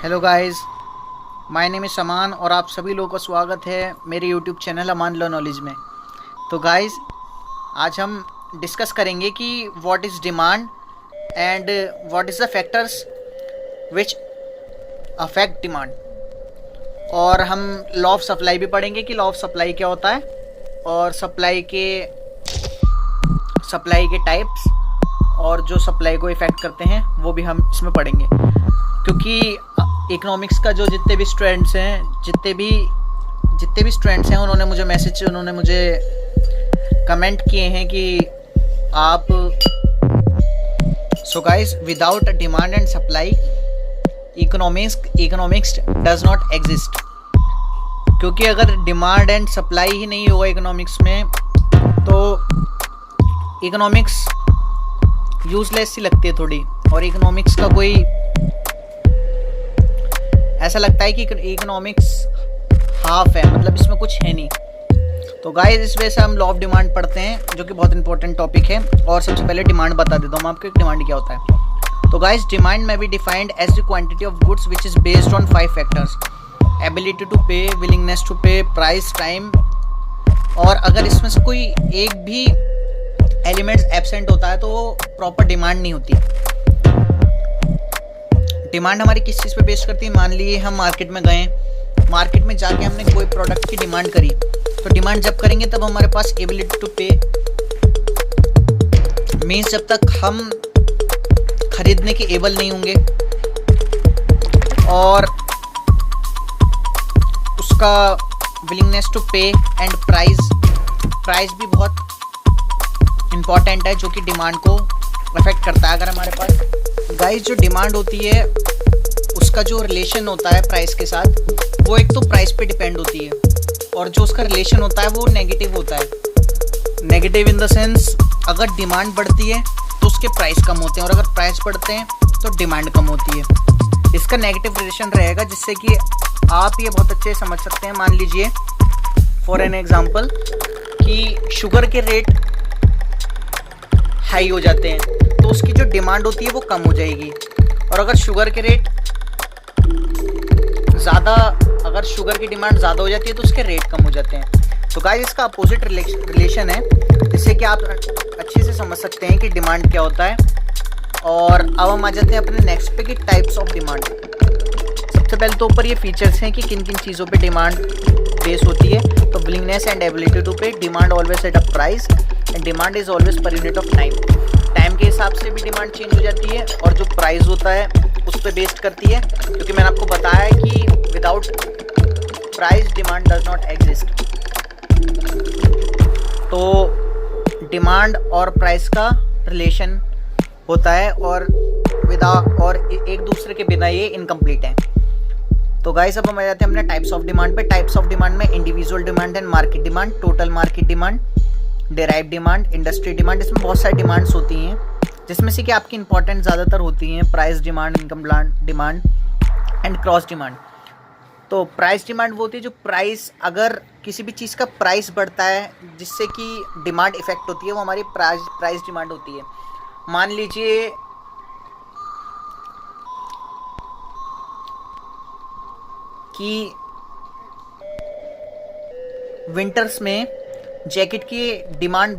Hello guys, my name is Aman और आप सभी लोगों का स्वागत है मेरे YouTube channel Aman low knowledge में। तो गाइस, आज हम डिस्कस करेंगे कि what is demand and what is the factors which affect demand. और हम लॉ ऑफ सप्लाई भी पढ़ेंगे कि लॉ ऑफ सप्लाई क्या होता है और सप्लाई के टाइप्स और जो सप्लाई को इफ़ेक्ट करते हैं वो भी हम इसमें पढ़ेंगे। क्योंकि इकोनॉमिक्स का जो जितने भी स्टूडेंट्स हैं उन्होंने मुझे कमेंट किए हैं कि आप so guys, without demand and supply economics does not exist. क्योंकि अगर डिमांड एंड सप्लाई ही नहीं होगा इकोनॉमिक्स में तो इकोनॉमिक्स यूजलेस सी लगती है थोड़ी, और इकोनॉमिक्स का कोई ऐसा लगता है कि इकोनॉमिक्स हाफ है, मतलब इसमें कुछ है नहीं। तो गाइस, इस वजह से हम लॉ ऑफ डिमांड पढ़ते हैं जो कि बहुत इंपॉर्टेंट टॉपिक है। और सबसे पहले डिमांड बता देता हूँ मैं आपको, डिमांड क्या होता है। तो guys, demand may be defined as the quantity of goods which is based on 5 factors: ability to pay, willingness to pay, price, time. और अगर इसमें से कोई एक भी एलिमेंट्स एब्सेंट होता है तो वो प्रॉपर डिमांड नहीं होती। डिमांड हमारी किस चीज़ पे बेस्ड करती है? मान लीजिए हम मार्केट में गए, मार्केट में जाके हमने कोई प्रोडक्ट की डिमांड करी, तो डिमांड जब करेंगे तब हमारे पास एबिलिटी टू पे मीन्स जब तक हम खरीदने के एबल नहीं होंगे और उसका विलिंगनेस टू पे एंड प्राइस भी बहुत इम्पॉर्टेंट है जो कि डिमांड को अफेक्ट करता है। अगर हमारे पास गाइस जो डिमांड होती है उसका जो रिलेशन होता है प्राइस के साथ, वो एक तो प्राइस पे डिपेंड होती है, और जो उसका रिलेशन होता है वो नेगेटिव होता है। नेगेटिव इन द सेंस, अगर डिमांड बढ़ती है तो उसके प्राइस कम होते हैं, और अगर प्राइस बढ़ते हैं तो डिमांड कम होती है। इसका नेगेटिव रिलेशन रहेगा, जिससे कि आप ये बहुत अच्छे से समझ सकते हैं। मान लीजिए फॉर एन एग्जाम्पल कि शुगर के रेट हाई हो जाते हैं तो उसकी जो डिमांड होती है वो कम हो जाएगी, और अगर शुगर की डिमांड ज़्यादा हो जाती है तो उसके रेट कम हो जाते हैं। तो गाइस, इसका अपोजिट रिलेशन है, जिससे कि आप अच्छे से समझ सकते हैं कि डिमांड क्या होता है। और अब हम आ जाते हैं अपने नेक्स्ट पे कि टाइप्स ऑफ डिमांड। सबसे पहले तो ऊपर ये फीचर्स हैं कि किन किन चीज़ों पे डिमांड बेस होती है। तो विलिंगनेस एंड एबिलिटी टू पे, demand always at a price and demand is always per unit of time. Time के हिसाब से भी डिमांड चेंज हो जाती है, और जो प्राइस होता है उस पर बेस्ड करती है। क्योंकि मैंने आपको बताया है कि without price demand does not exist. तो डिमांड और प्राइस का रिलेशन होता है, और एक दूसरे के बिना ये इनकम्प्लीट है। तो गाइस, अब हम आ जाते हैं अपने टाइप्स ऑफ डिमांड पे। टाइप्स ऑफ डिमांड में individual demand and market demand, total market demand, derived demand, industry demand. इसमें बहुत सारी डिमांड्स होती हैं, जिसमें से कि आपकी इंपॉर्टेंट ज़्यादातर होती हैं price demand, income demand and cross demand. तो प्राइस डिमांड वो होती है जो प्राइस, अगर किसी भी चीज़ का प्राइस बढ़ता है जिससे कि डिमांड इफेक्ट होती है, वो हमारी प्राइस डिमांड होती है। मान लीजिए कि विंटर्स में जैकेट की डिमांड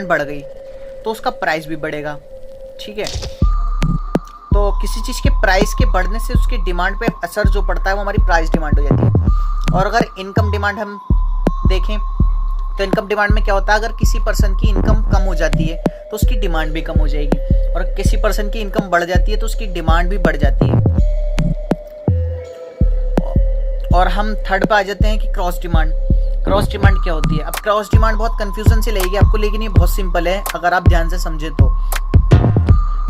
बढ़ गई तो उसका प्राइस भी बढ़ेगा। ठीक है, तो किसी चीज़ के प्राइस के बढ़ने से उसकी डिमांड पे असर जो पड़ता है वो हमारी प्राइस डिमांड हो जाती है। और अगर इनकम डिमांड हम देखें तो इनकम डिमांड में क्या होता है, अगर किसी पर्सन की इनकम कम हो जाती है तो उसकी डिमांड भी कम हो जाएगी, और किसी पर्सन की इनकम बढ़ जाती है तो उसकी डिमांड भी बढ़ जाती है। और हम थर्ड पे आ जाते हैं कि क्रॉस डिमांड। क्रॉस डिमांड क्या होती है? अब क्रॉस डिमांड बहुत कंफ्यूजन से लगेगी आपको, लेकिन ये बहुत सिंपल है अगर आप ध्यान से समझे तो।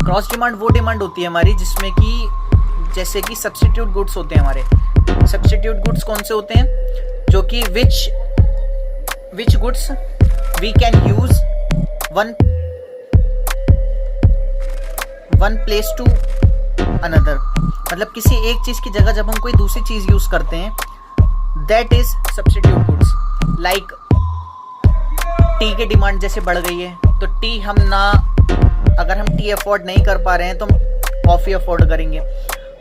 क्रॉस डिमांड वो डिमांड होती है हमारी जिसमें कि जैसे कि सब्स्टिट्यूट गुड्स होते हैं हमारे। सब्स्टिट्यूट गुड्स कौन से होते हैं? जो कि which goods we can use one place to another. मतलब किसी एक चीज़ की जगह जब हम कोई दूसरी चीज़ यूज़ करते हैं, that is substitute goods. Like T की डिमांड जैसे बढ़ गई है तो टी हम ना अगर हम टी अफोर्ड नहीं कर पा रहे हैं तो हम कॉफ़ी अफोर्ड करेंगे।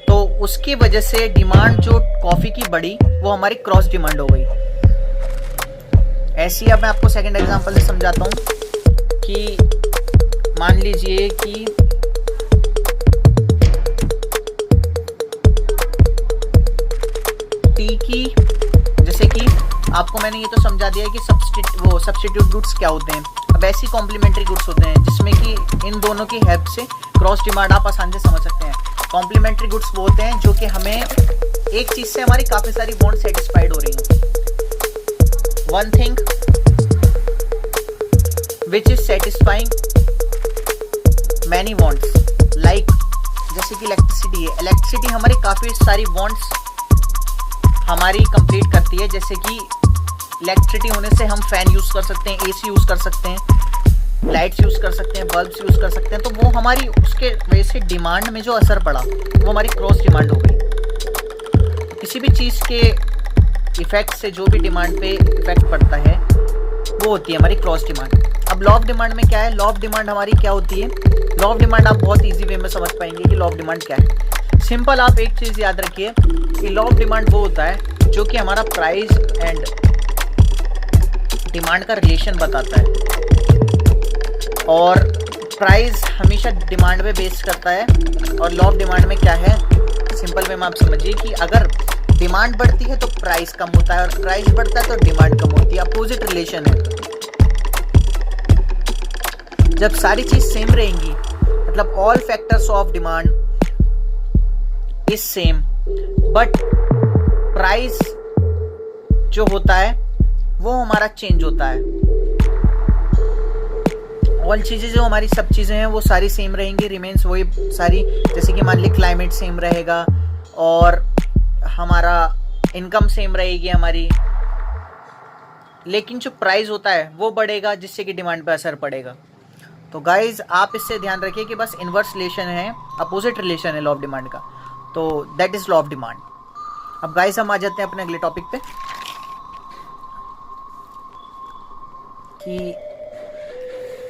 तो उसकी वजह से डिमांड जो कॉफ़ी की बढ़ी वो हमारी क्रॉस डिमांड हो गई। ऐसी अब मैं आपको सेकंड एग्जांपल से समझाता हूँ कि मान लीजिए कि टी की, जैसे कि आपको मैंने ये तो समझा दिया है कि सब्स्टिट्यूट गुड्स क्या होते हैं। अब ऐसी कॉम्प्लीमेंट्री गुड्स होते हैं जिसमें कि इन दोनों की हेल्प से क्रॉस डिमांड आप आसानी से समझ सकते हैं। कॉम्प्लीमेंट्री गुड्स वो होते हैं जो कि हमें एक चीज़ से हमारी काफ़ी सारी वांट सेटिस्फाइड हो रही हैं। One thing which is satisfying many wants, like जैसे कि इलेक्ट्रिसिटी है। इलेक्ट्रिसिटी हमारी काफ़ी सारी वांट्स हमारी कंप्लीट करती है। जैसे कि इलेक्ट्रिसिटी होने से हम फैन यूज़ कर सकते हैं, एसी यूज़ कर सकते हैं, लाइट्स यूज़ कर सकते हैं, बल्ब्स यूज़ कर सकते हैं। तो वो हमारी उसके वजह से डिमांड में जो असर पड़ा वो हमारी क्रॉस डिमांड हो गई। किसी भी चीज़ के इफेक्ट से जो भी डिमांड पे इफेक्ट पड़ता है वो होती है हमारी क्रॉस डिमांड। अब लॉ ऑफ डिमांड में क्या है? लॉ ऑफ डिमांड हमारी क्या होती है? लॉ ऑफ डिमांड आप बहुत ईजी वे में समझ पाएंगे कि लॉ ऑफ डिमांड क्या है। सिंपल, आप एक चीज़ याद रखिए कि लॉ ऑफ डिमांड वो होता है जो कि हमारा प्राइस एंड डिमांड का रिलेशन बताता है, और प्राइस हमेशा डिमांड पे बेस करता है। और लॉ ऑफ डिमांड में क्या है? सिंपल वे में आप समझिए कि अगर डिमांड बढ़ती है तो प्राइस कम होता है, और प्राइस बढ़ता है तो डिमांड कम होती है। अपोजिट रिलेशन है। जब सारी चीज सेम रहेंगी, मतलब all factors of demand is same, but price जो होता है वो हमारा चेंज होता है। ऑल चीजें जो हमारी सब चीजें हैं वो सारी सेम रहेंगी, रिमेन्स वही सारी। जैसे कि मान ली क्लाइमेट सेम रहेगा और हमारा इनकम सेम रहेगी हमारी, लेकिन जो प्राइस होता है वो बढ़ेगा जिससे कि डिमांड पे असर पड़ेगा। तो गाइज आप इससे ध्यान रखिए कि बस इन्वर्स रिलेशन है, अपोजिट रिलेशन है लॉ ऑफ डिमांड का। तो that is law of demand. अब गाइज हम आ जाते हैं अपने अगले टॉपिक पे कि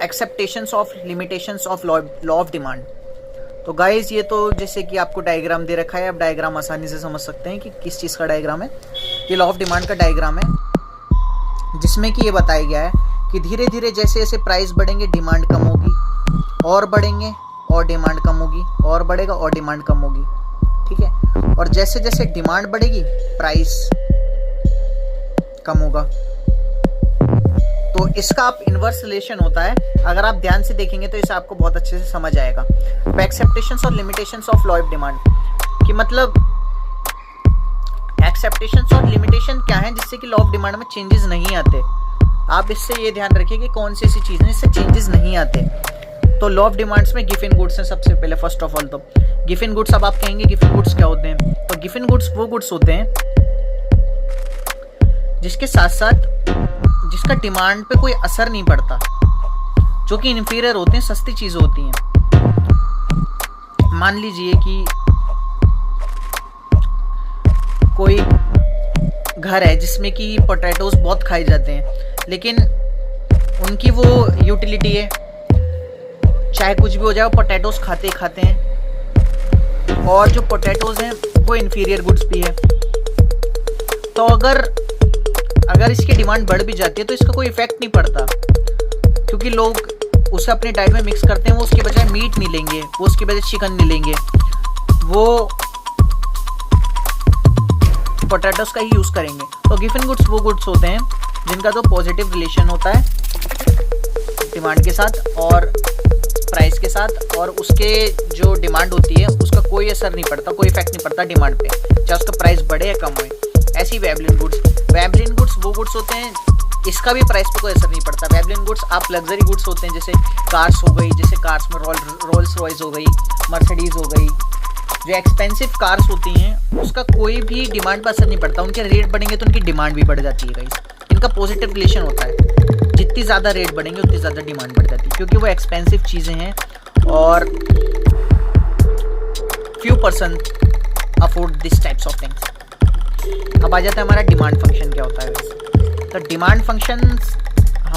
exceptions of limitations of law of demand. तो गाइज ये तो जैसे कि आपको डायग्राम दे रखा है, अब डायग्राम आसानी से समझ सकते हैं कि किस चीज़ का डायग्राम है। ये लॉ ऑफ डिमांड का डायग्राम है जिसमें कि ये बताया गया है कि धीरे धीरे जैसे जैसे प्राइस बढ़ेंगे डिमांड कम होगी, और बढ़ेंगे और डिमांड कम होगी, और बढ़ेगा और डिमांड कम होगी, ठीक है। और जैसे जैसे डिमांड बढ़ेगी प्राइस कम होगा। तो इसका आप इन्वर्स रिलेशन होता है, अगर आप ध्यान से देखेंगे तो इसे आपको बहुत अच्छे से समझ आएगा। एक्सेप्टेशंस और limitations of law of demand कि मतलब एक्सेप्टेशंस और लिमिटेशन क्या है जिससे कि लॉ ऑफ डिमांड में चेंजेस नहीं आते। आप इससे ये ध्यान रखिए कि कौन सी ऐसी चीज़ है जिससे चेंजेस नहीं आते। तो लॉ ऑफ डिमांड्स में गिवन गुड्स हैं सबसे पहले। फर्स्ट ऑफ ऑल तो गिवन गुड्स, अब आप कहेंगे गिवन गुड्स क्या होते हैं? तो गिवन गुड्स वो गुड्स होते हैं जिसके साथ साथ जिसका डिमांड पे कोई असर नहीं पड़ता, जो कि इन्फीरियर होते हैं, सस्ती चीज़ें होती हैं। मान लीजिए कि कोई घर है जिसमें कि पोटैटोज बहुत खाए जाते हैं, लेकिन उनकी वो यूटिलिटी है, चाहे कुछ भी हो जाए वो पोटैटोज खाते ही खाते हैं, और जो पोटैटोज हैं वो इन्फीरियर गुड्स भी है। तो अगर इसकी डिमांड बढ़ भी जाती है तो इसका कोई इफेक्ट नहीं पड़ता, क्योंकि लोग उसे अपने डाइट में मिक्स करते हैं। वो उसके बजाय मीट नहीं लेंगे, वो उसके बजाय चिकन नहीं लेंगे, वो पोटैटोज का ही यूज़ करेंगे। तो गिवन गुड्स वो गुड्स होते हैं जिनका तो पॉजिटिव रिलेशन होता है डिमांड के साथ और प्राइस के साथ, और उसके जो डिमांड होती है उसका कोई असर नहीं पड़ता, कोई इफेक्ट नहीं पड़ता डिमांड पे, चाहे उसका प्राइस बढ़े या कम होए। ऐसी वेबलिन गुड्स वो गुड्स होते हैं इसका भी प्राइस पे कोई असर नहीं पड़ता। वेबलिन गुड्स आप लग्जरी गुड्स होते हैं, जैसे कार्स हो गई, जैसे कार्स में रोल्स रॉयस हो गई, मर्सिडीज हो गई। जो एक्सपेंसिव कार्स होती हैं उसका कोई भी डिमांड पर असर नहीं पड़ता, उनके रेट बढ़ेंगे तो उनकी डिमांड भी बढ़ जाती है गाइस। इनका पॉजिटिव रिलेशन होता है, जितनी ज़्यादा रेट बढ़ेंगे उतनी ज़्यादा डिमांड बढ़ जाती है, क्योंकि वो एक्सपेंसिव चीज़ें हैं और few person afford this types of things. अब आ जाता है हमारा डिमांड फंक्शन क्या होता है। तो डिमांड फंक्शन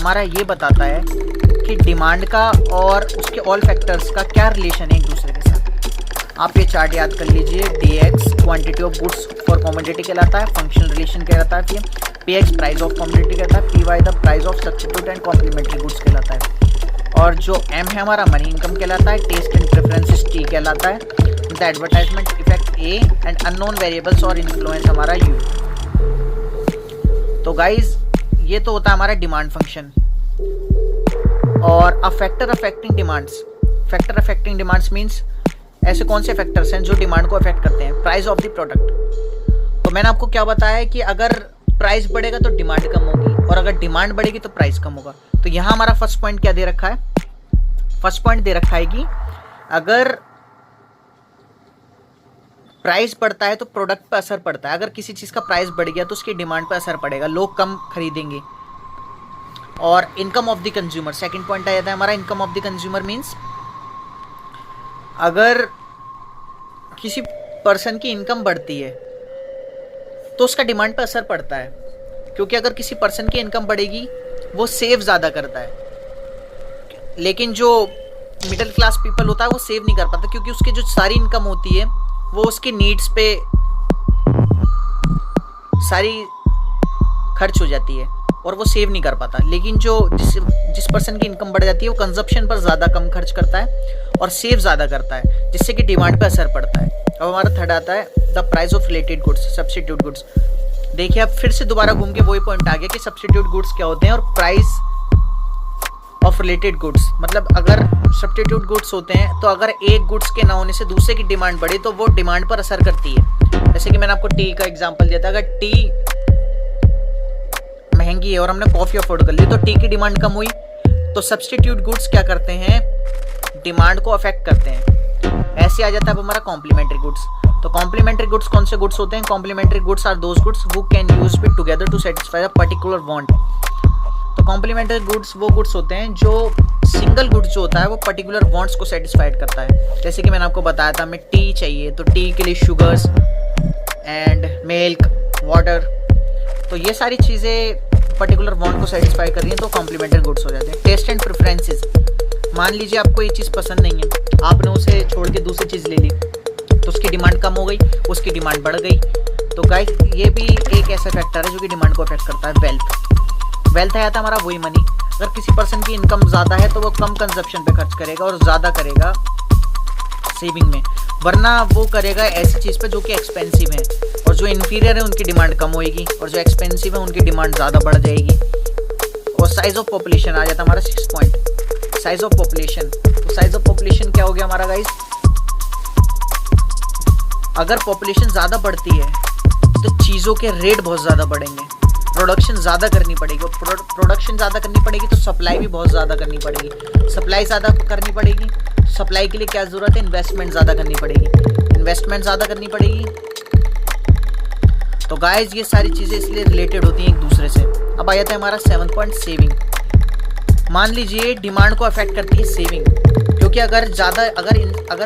हमारा ये बताता है कि डिमांड का और उसके ऑल फैक्टर्स का क्या रिलेशन है एक दूसरे के साथ। आप ये चार्ट याद कर लीजिए। dx quantity of goods for commodity कहलाता है, फंक्शनल रिलेशन कहलाता है, फिर px प्राइस ऑफ कमोडिटी कहलाता है, py the price of substitute and complementary goods कहलाता है, और जो m है हमारा मनी इनकम कहलाता है, टेस्ट एंड प्रेफरेंसेस t कहलाता है, the advertisement effect a and unknown variables और इन्फ्लुएंस हमारा u। तो गाइज ये तो होता है हमारा डिमांड फंक्शन। और a factor affecting demands, factor affecting demands means ऐसे कौन से फैक्टर्स हैं जो डिमांड को अफेक्ट करते हैं। प्राइस ऑफ द प्रोडक्ट, तो मैंने आपको क्या बताया है कि अगर प्राइस बढ़ेगा तो डिमांड कम होगी, और अगर डिमांड बढ़ेगी तो प्राइस कम होगा। तो यहाँ हमारा फर्स्ट पॉइंट क्या दे रखा है, फर्स्ट पॉइंट दे रखा है कि अगर प्राइस बढ़ता है तो प्रोडक्ट पर असर पड़ता है। अगर किसी चीज़ का प्राइस बढ़ गया तो उसकी डिमांड पर असर पड़ेगा, लोग कम खरीदेंगे। और income of the consumer, second point आ जाता है हमारा income of the consumer means अगर किसी पर्सन की इनकम बढ़ती है तो उसका डिमांड पर असर पड़ता है, क्योंकि अगर किसी पर्सन की इनकम बढ़ेगी वो सेव ज़्यादा करता है, लेकिन जो मिडिल क्लास पीपल होता है वो सेव नहीं कर पाता, क्योंकि उसकी जो सारी इनकम होती है वो उसकी नीड्स पे सारी खर्च हो जाती है और वो सेव नहीं कर पाता। लेकिन जो जिस पर्सन की इनकम बढ़ जाती है वो कंजप्शन पर ज़्यादा कम खर्च करता है और सेव ज़्यादा करता है, जिससे कि डिमांड पे असर पड़ता है। अब हमारा थर्ड आता है the price of related goods, substitute goods. देखिए अब फिर से दोबारा घूम के वही पॉइंट आ गया कि सब्स्टिट्यूट गुड्स क्या होते हैं और प्राइस ऑफ रिलेटेड गुड्स, मतलब अगर सब्स्टिट्यूट गुड्स होते हैं तो अगर एक गुड्स के ना होने से दूसरे की डिमांड बढ़े तो वो डिमांड पर असर करती है। जैसे कि मैंने आपको टी का एग्जांपल दिया था, अगर टी महंगी है और हमने कॉफ़ी अफोर्ड कर ली तो टी की डिमांड कम हुई, तो सब्स्टिट्यूट गुड्स क्या करते हैं, डिमांड को अफेक्ट करते हैं। ऐसे आ जाता है अब हमारा कॉम्प्लीमेंट्री गुड्स। तो कॉम्प्लीमेंट्री गुड्स कौन से गुड्स होते हैं, complementary goods are those goods who can use it together to satisfy a particular want. तो कॉम्प्लीमेंट्री गुड्स वो गुड्स होते हैं जो सिंगल गुड्स जो होता है वो पर्टिकुलर वांट्स को सेटिस्फाइड करता है। जैसे कि मैंने आपको बताया था हमें टी चाहिए तो टी के लिए शुगर्स एंड मिल्क, वाटर, तो ये सारी चीज़ें पर्टिकुलर वांट को सेटिस्फाई कर रही हैं तो कॉम्प्लीमेंट्री गुड्स हो जाते हैं। टेस्ट एंड प्रेफरेंसेस, मान लीजिए आपको ये चीज़ पसंद नहीं है, आपने उसे छोड़ के दूसरी चीज़ ले ली तो उसकी डिमांड कम हो गई, उसकी डिमांड बढ़ गई। तो गाइस ये भी एक ऐसा फैक्टर है जो कि डिमांड को अफेक्ट करता है। वेल्थ है हमारा वही मनी। अगर किसी पर्सन की इनकम ज़्यादा है तो वो कम कंजप्शन पे खर्च करेगा और ज़्यादा करेगा सेविंग में, वरना वो करेगा ऐसी चीज़ पे जो कि एक्सपेंसिव है, और जो इन्फीरियर है उनकी डिमांड कम होएगी और जो एक्सपेंसिव है उनकी डिमांड ज़्यादा बढ़ जाएगी। और साइज़ ऑफ पॉपुलेशन आ जाता है हमारा 6 पॉइंट, साइज़ ऑफ पॉपुलेशन। तो साइज़ ऑफ पॉपुलेशन क्या हो गया हमारा गाइस, अगर पॉपुलेशन ज़्यादा बढ़ती है तो चीज़ों के रेट बहुत ज़्यादा बढ़ेंगे, प्रोडक्शन ज़्यादा करनी पड़ेगी, और प्रोडक्शन ज़्यादा करनी पड़ेगी तो सप्लाई भी बहुत ज़्यादा करनी पड़ेगी, सप्लाई ज़्यादा करनी पड़ेगी, सप्लाई के लिए क्या ज़रूरत है, इन्वेस्टमेंट ज़्यादा करनी पड़ेगी, इन्वेस्टमेंट ज़्यादा करनी पड़ेगी। तो गाइस ये सारी चीज़ें इसलिए रिलेटेड होती हैं एक दूसरे से। अब आ जाता है हमारा 7th पॉइंट, सेविंग। मान लीजिए डिमांड को अफेक्ट करती है सेविंग, क्योंकि अगर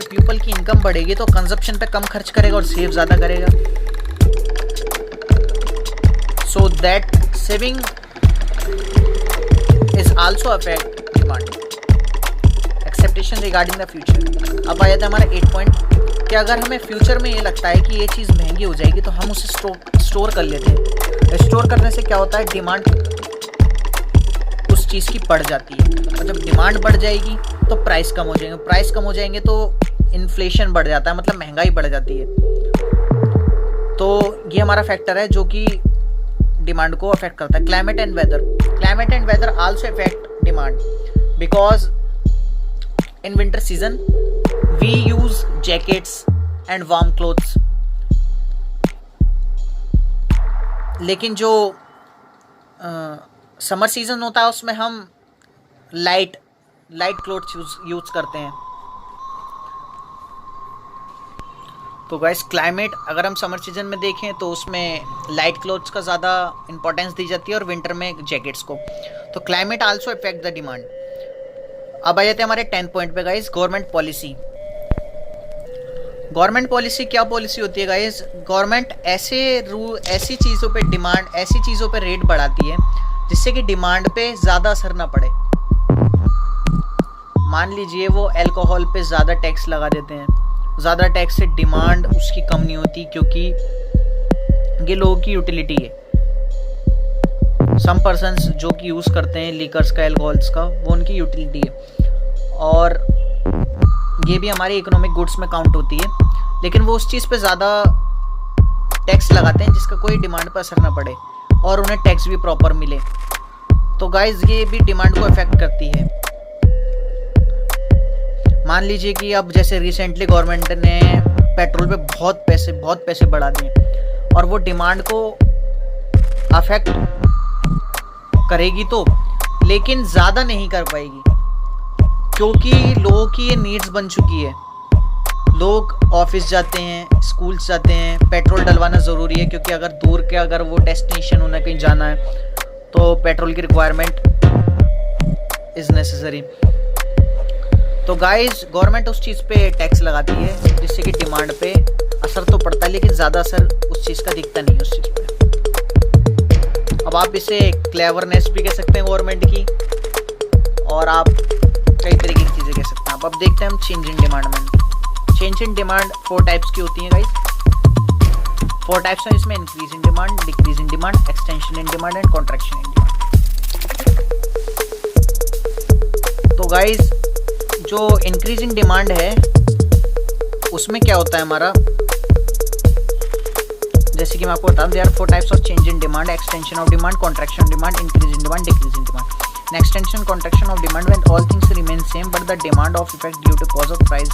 पीपल की इनकम बढ़ेगी तो कंजप्शन पे कम खर्च करेगा और सेव ज़्यादा करेगा। So that saving is also affect demand. Expectation regarding the future. अब आ जाता है हमारा 8 पॉइंट कि अगर हमें फ्यूचर में ये लगता है कि ये चीज़ महंगी हो जाएगी तो हम उसे स्टोर कर लेते हैं। स्टोर करने से क्या होता है, डिमांड उस चीज़ की बढ़ जाती है, और जब डिमांड बढ़ जाएगी तो प्राइस कम हो जाएंगे, प्राइस कम हो जाएंगे तो इन्फ्लेशन बढ़ जाता है, मतलब महंगाई बढ़ जाती है। तो ये हमारा फैक्टर है जो कि डिमांड को अफेक्ट करता है। Climate and weather also affect demand, because in winter season we use jackets and warm clothes, लेकिन जो समर सीजन होता है उसमें हम लाइट क्लोथ्स यूज करते हैं। तो गाइस क्लाइमेट अगर हम समर सीजन में देखें तो उसमें लाइट क्लोथ्स का ज़्यादा इंपॉर्टेंस दी जाती है और विंटर में जैकेट्स को। तो climate also affect the demand. अब आ जाते हैं हमारे 10th पॉइंट पे guys, government policy. Government policy क्या पॉलिसी होती है गाइस, गवर्नमेंट ऐसी चीज़ों पे डिमांड, ऐसी चीज़ों पे रेट बढ़ाती है जिससे कि डिमांड पे ज़्यादा असर ना पड़े। मान लीजिए वो अल्कोहल पे ज़्यादा टैक्स लगा देते हैं, ज़्यादा टैक्स से डिमांड उसकी कम नहीं होती, क्योंकि ये लोगों की यूटिलिटी है। सम पर्सन्स जो कि यूज़ करते हैं लीकर्स का, अल्कोहल्स का, वो उनकी यूटिलिटी है और ये भी हमारी इकोनॉमिक गुड्स में काउंट होती है। लेकिन वो उस चीज़ पे ज़्यादा टैक्स लगाते हैं जिसका कोई डिमांड पर असर ना पड़े और उन्हें टैक्स भी प्रॉपर मिले। तो गाइज ये भी डिमांड को अफेक्ट करती है। मान लीजिए कि अब जैसे रिसेंटली गवर्नमेंट ने पेट्रोल पे बहुत पैसे बढ़ा दिए और वो डिमांड को अफेक्ट करेगी तो, लेकिन ज़्यादा नहीं कर पाएगी, क्योंकि लोगों की ये नीड्स बन चुकी है। लोग ऑफिस जाते हैं, स्कूल्स जाते हैं, पेट्रोल डलवाना ज़रूरी है, क्योंकि अगर दूर के अगर वो डेस्टिनेशन उन्हें कहीं जाना है तो पेट्रोल की रिक्वायरमेंट इज़ नेसेसरी। तो गाइस गवर्नमेंट उस चीज़ पे टैक्स लगाती है जिससे कि डिमांड पे असर तो पड़ता है, लेकिन ज़्यादा असर उस चीज़ का दिखता नहीं है उस चीज़ पे। अब आप इसे क्लेवरनेस भी कह सकते हैं गवर्नमेंट की, और आप कई तरीके की चीज़ें कह सकते हैं। अब देखते हैं हम चेंज इन डिमांड में। चेंज इन डिमांड 4 टाइप्स की होती हैं गाइस। 4 टाइप्स हैं इसमें: increase in demand, decrease in demand, extension in demand and contraction in demand. तो गाइस जो इंक्रीज इन डिमांड है उसमें क्या होता है हमारा, जैसे कि मैं आपको बताऊं, there are 4 types of change in demand: extension of demand, contraction of demand, increase in demand, decrease in demand. An extension contraction of demand when all things remain same but the demand of effect due to cause of price।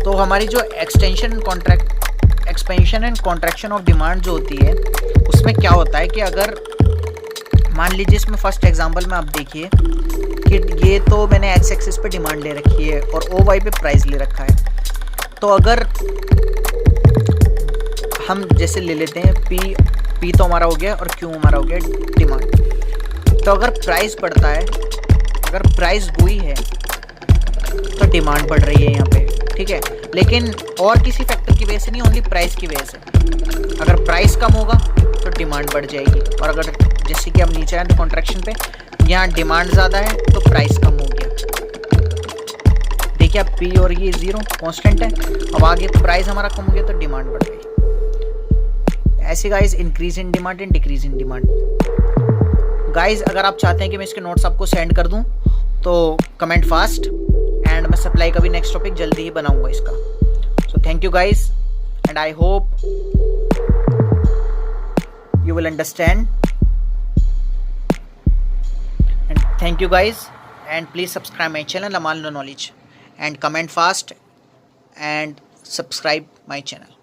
तो हमारी जो expansion and contraction of demand जो होती है उसमें क्या होता है कि अगर मान लीजिए इसमें फर्स्ट एग्जांपल में आप देखिए कि ये तो मैंने एक्स एक्सिस पे डिमांड ले रखी है और ओ वाई पे प्राइस ले रखा है। तो अगर हम जैसे ले लेते हैं पी तो हमारा हो गया और क्यू हमारा हो गया डिमांड। तो अगर प्राइस बढ़ता है, अगर प्राइस हुई है तो डिमांड बढ़ रही है यहाँ पे, ठीक है। लेकिन और किसी फैक्टर की वजह से नहीं, ओनली प्राइस की वजह से। अगर प्राइस कम होगा तो डिमांड बढ़ जाएगी, और अगर जैसे कि अब नीचे आए तो कॉन्ट्रैक्शन पे, यहाँ डिमांड ज़्यादा है तो प्राइस कम हो गया। देखिए अब पी और ये 0 कांस्टेंट है, अब आगे प्राइस हमारा कम हो गया तो डिमांड बढ़ गई। ऐसे guys increase in demand and decrease in demand. Guys अगर आप चाहते हैं कि मैं इसके नोट्स आपको सेंड कर दूं तो कमेंट फास्ट, एंड मैं सप्लाई का भी नेक्स्ट टॉपिक जल्दी ही बनाऊंगा इसका। So thank you guys and I hope you will understand, and thank you guys, and please subscribe my channel Amal No Knowledge, and comment fast and subscribe my channel.